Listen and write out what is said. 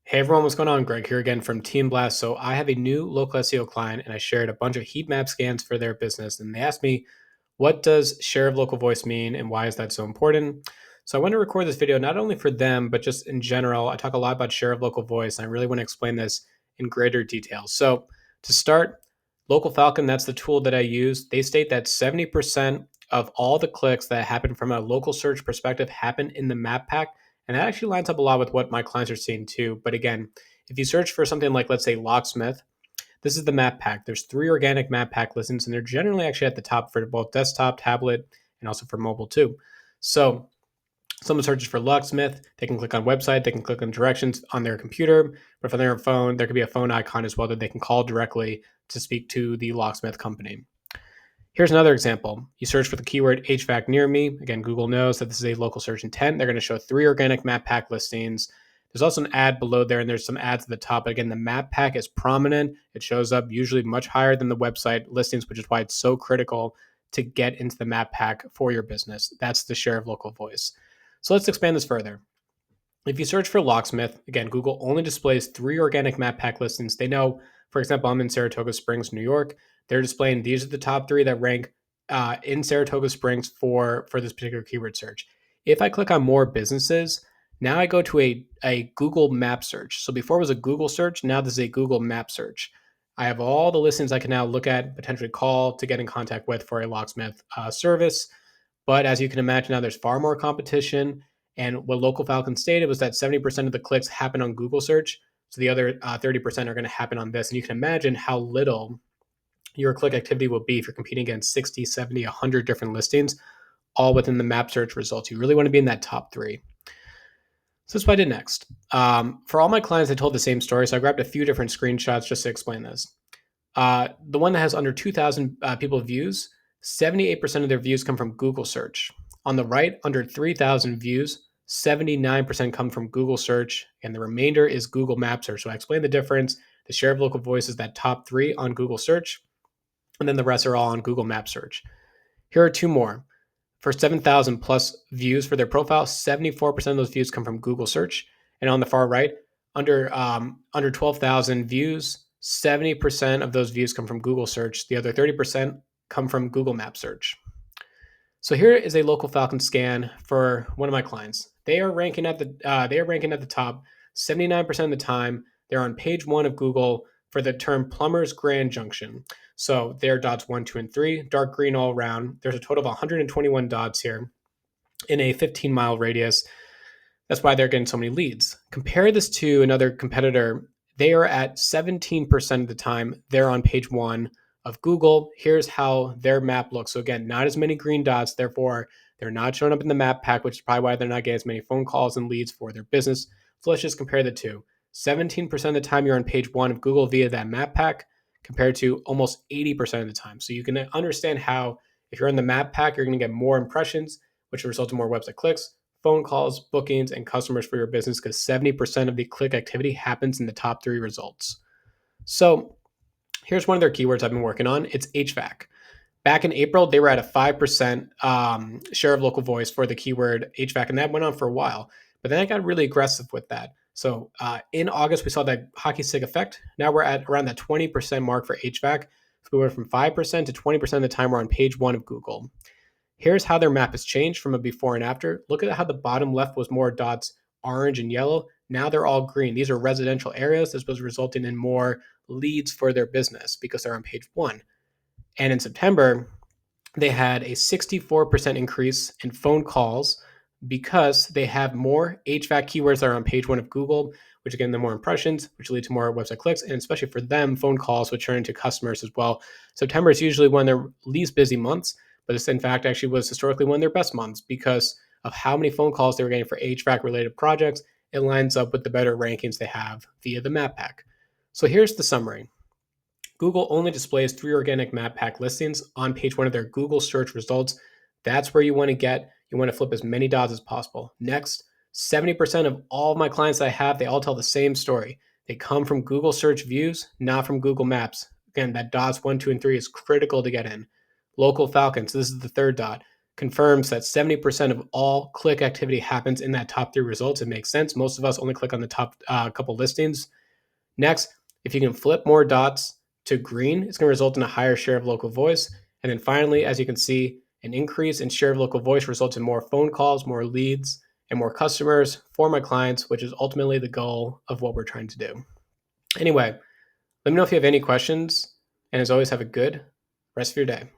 Hey everyone, what's going on? Greg here again from Team Blast. So I have a new local SEO client and I shared a bunch of heat map scans for their business. And they asked me, what does share of local voice mean and why is that so important? So I want to record this video not only for them, but just in general. I talk a lot about share of local voice and I really want to explain this in greater detail. So to start, Local Falcon, that's the tool that I use. They state that 70% of all the clicks that happen from a local search perspective happen in the map pack. And that actually lines up a lot with what my clients are seeing too. But again, if you search for something like, let's say, locksmith, this is the map pack. There's 3 organic map pack listings, and they're generally actually at the top for both desktop, tablet, and also for mobile too. So someone searches for locksmith, they can click on website, they can click on directions on their computer, but for their phone, there could be a phone icon as well that they can call directly to speak to the locksmith company. Here's another example. You search for the keyword HVAC near me. Again, Google knows that this is a local search intent. They're going to show 3 organic map pack listings. There's also an ad below there, and there's some ads at the top. But again, the map pack is prominent. It shows up usually much higher than the website listings, which is why it's so critical to get into the map pack for your business. That's the share of local voice. So let's expand this further. If you search for locksmith, again, Google only displays 3 organic map pack listings. They know, for example, I'm in Saratoga Springs, New York. They're displaying these are the top 3 that rank in Saratoga Springs for this particular keyword search. If I click on more businesses, now I go to a Google map search. So before it was a Google search, now this is a Google map search. I have all the listings I can now look at, potentially call to get in contact with for a locksmith service. But as you can imagine, now there's far more competition. And what Local Falcon stated was that 70% of the clicks happen on Google search. So the other 30% are going to happen on this. And you can imagine how little your click activity will be if you're competing against 60, 70, 100 different listings, all within the map search results. You really want to be in that top 3. So that's what I did next. For all my clients, I told the same story. So I grabbed a few different screenshots just to explain this. The one that has under 2,000 people views, 78% of their views come from Google search. On the right, under 3,000 views, 79% come from Google search, and the remainder is Google Map search. So I explained the difference. The share of local voice is that top 3 on Google search, and then the rest are all on Google Map search. Here are 2 more. For 7,000 plus views for their profile, 74% of those views come from Google search. And on the far right, under 12,000 views, 70% of those views come from Google search. The other 30% come from Google Map search. So here is a Local Falcon scan for one of my clients. They are ranking at the top 79% of the time. They're on page 1 of Google for the term Plumbers Grand Junction. So they're dots 1, 2, and 3, dark green all around. There's a total of 121 dots here in a 15-mile radius. That's why they're getting so many leads. Compare this to another competitor. They are at 17% of the time. They're on page 1 of Google. Here's how their map looks. So again, not as many green dots. Therefore, they're not showing up in the map pack, which is probably why they're not getting as many phone calls and leads for their business. So let's just compare the two. 17% of the time you're on page 1 of Google via that map pack compared to almost 80% of the time. So you can understand how if you're in the map pack, you're going to get more impressions, which will result in more website clicks, phone calls, bookings, and customers for your business because 70% of the click activity happens in the top 3 results. So here's one of their keywords I've been working on. It's HVAC. Back in April, they were at a 5% share of local voice for the keyword HVAC, and that went on for a while. But then I got really aggressive with that. So in August, we saw that hockey stick effect. Now we're at around that 20% mark for HVAC. So we went from 5% to 20% of the time we're on page 1 of Google. Here's how their map has changed from a before and after. Look at how the bottom left was more dots, orange and yellow. Now they're all green. These are residential areas. This was resulting in more leads for their business because they're on page 1. And in September, they had a 64% increase in phone calls because they have more HVAC keywords that are on page 1 of Google, which again, the more impressions, which lead to more website clicks, and especially for them, phone calls, which turn into customers as well. September is usually one of their least busy months, but this in fact actually was historically one of their best months because of how many phone calls they were getting for HVAC related projects. It lines up with the better rankings they have via the map pack. So here's the summary. Google only displays 3 organic map pack listings on page 1 of their Google search results. That's where you want to get. You want to flip as many dots as possible. Next, 70% of all of my clients I have, they all tell the same story. They come from Google search views, not from Google Maps. Again, that dots 1, 2, and 3 is critical to get in. Local Falcons, this is the 3rd dot, confirms that 70% of all click activity happens in that top three results. It makes sense. Most of us only click on the top couple listings. Next, if you can flip more dots to green, it's going to result in a higher share of local voice. And then finally, as you can see, an increase in share of local voice results in more phone calls, more leads, and more customers for my clients, which is ultimately the goal of what we're trying to do. Anyway, let me know if you have any questions. And as always, have a good rest of your day.